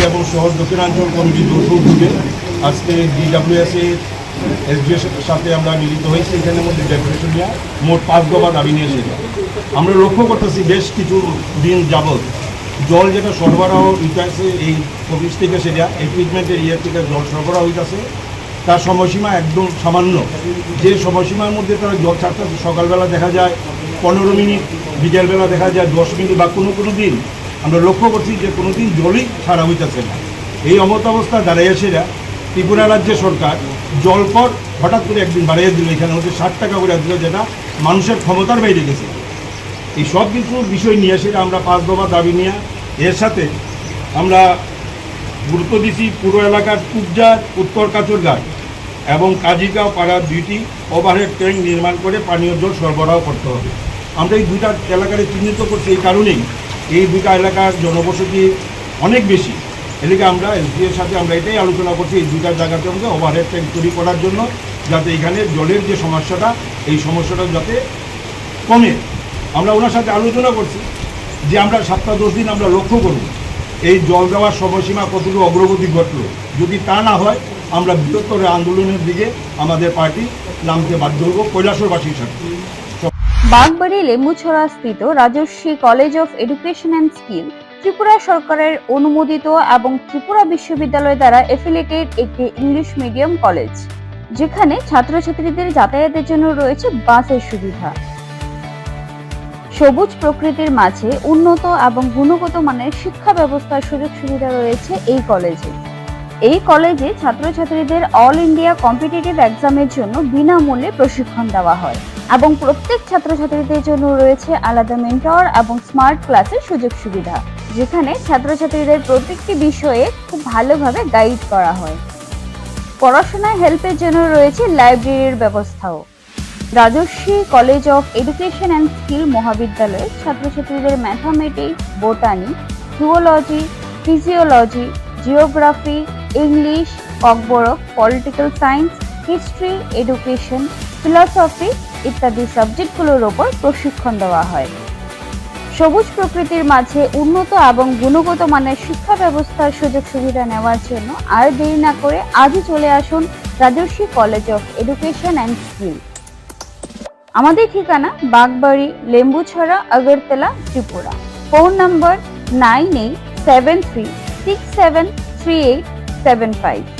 এবং শহর দক্ষিণাঞ্চল কমিটির যৌথ উদ্যোগে আজকে DWS এসডিএর সাথে আমরা মিলিত হয়েছি। এখানের মধ্যে ডেপুটেশন নিয়ে মোট 5 দফা দাবি নিয়ে এসেছে। আমরা লক্ষ্য করতেছি বেশ কিছু দিন যাবৎ জল যেটা সরবরাহ হইতেছে এই অফিস থেকে, সেটা এই ট্রিটমেন্টের ইয়ে থেকে জল সরবরাহ হইতেছে, তার সময়সীমা একদম সামান্য। যে সময়সীমার মধ্যে তারা জল ছাড়তেছে, সকালবেলা দেখা যায় 15 মিনিট, বিকেলবেলা দেখা যায় 10 মিনিট, বা কোনো দিন আমরা লক্ষ্য করছি যে কোনো দিন জলই ছাড়া হইতেছে না। এই অবস্থা দাঁড়িয়ে সেরা ত্রিপুরা রাজ্যের সরকার জলকর হঠাৎ করে একদিন বাড়িয়ে দিল, এখানে হচ্ছে 60 টাকা করে দিল, যেটা মানুষের ক্ষমতার বাইরে গেছে। এই সব কিছু বিষয় নিয়ে সেটা আমরা 5 দফা দাবি নিয়ে, এর সাথে আমরা গুরুত্ব দিচ্ছি পুরো এলাকার কুবজার, উত্তর কাচরঘাট এবং কাজিগাঁও পাড়ার 2টি ওভারহেড ট্যাঙ্ক নির্মাণ করে পানীয় জল সরবরাহ করতে হবে। আমরা এই 2টা এলাকাকে চিহ্নিত করছি এই কারণেই, এই 2টা এলাকার জনবসতি অনেক বেশি। এদিকে আমরা এসডিএর সাথে আমরা এটাই আলোচনা করছি এই 2টা জায়গাতে আমাদের ওভারহেড ট্যাঙ্ক তৈরি করার জন্য, যাতে এখানে জলের যে সমস্যাটা, এই সমস্যাটা যাতে কমে। আমরা ওনার সাথে আলোচনা করছি যে আমরা 7-10 দিন আমরা লক্ষ্য করব এই জল দেওয়ার সময়সীমা কতটুকু অগ্রগতি ঘটল। যদি তা না হয় আমরা বৃহত্তর আন্দোলনের দিকে আমাদের পার্টি নামতে বাধ্য হব কৈলাসরবাসীর সাথে। বাগবাড়ি লেম্বুছড়া স্থিত Rajarshi college of education and skill Tripura সরকারের অনুমোদিত এবং ত্রিপুরা বিশ্ববিদ্যালয় দ্বারা এফিলিয়েটেড একটি ইংলিশ মিডিয়াম কলেজ, যেখানে ছাত্রছাত্রীদের যাতায়াতের জন্য রয়েছে বাসের সুবিধা। সবুজ প্রকৃতির মাঝে উন্নত এবং গুণগত মানের শিক্ষা ব্যবস্থার সুযোগ সুবিধা রয়েছে এই কলেজে। এই কলেজে ছাত্রছাত্রীদের অল ইন্ডিয়া কম্পিটিটিভ এক্সামের জন্য বিনামূল্যে প্রশিক্ষণ দেওয়া হয় এবং প্রত্যেক ছাত্রছাত্রীদের জন্য রয়েছে আলাদা মেন্টর এবং স্মার্ট ক্লাসের সুযোগ সুবিধা, যেখানে ছাত্রছাত্রীদের প্রত্যেকটি বিষয়ে খুব ভালোভাবে গাইড করা হয়। পড়াশোনায় হেল্পের জন্য রয়েছে লাইব্রেরির ব্যবস্থাও। Rajarshi college of education and skill মহাবিদ্যালয়ের ছাত্রছাত্রীদের mathematics, botany, zoology, physiology, geography, English, Kokborok, political science, history, education, philosophy ইত্যাদি সাবজেক্টগুলোর ওপর প্রশিক্ষণ দেওয়া হয়। সবুজ প্রকৃতির মাঝে উন্নত এবং গুণগত মানের শিক্ষা ব্যবস্থার সুযোগ সুবিধা নেওয়ার জন্য আর দেরি না করে আজই চলে আসুন Rajarshi college of education and skill. আমাদের ঠিকানা বাগবাড়ি, লেম্বুছড়া, আগরতলা, ত্রিপুরা। Phone number 9873673875।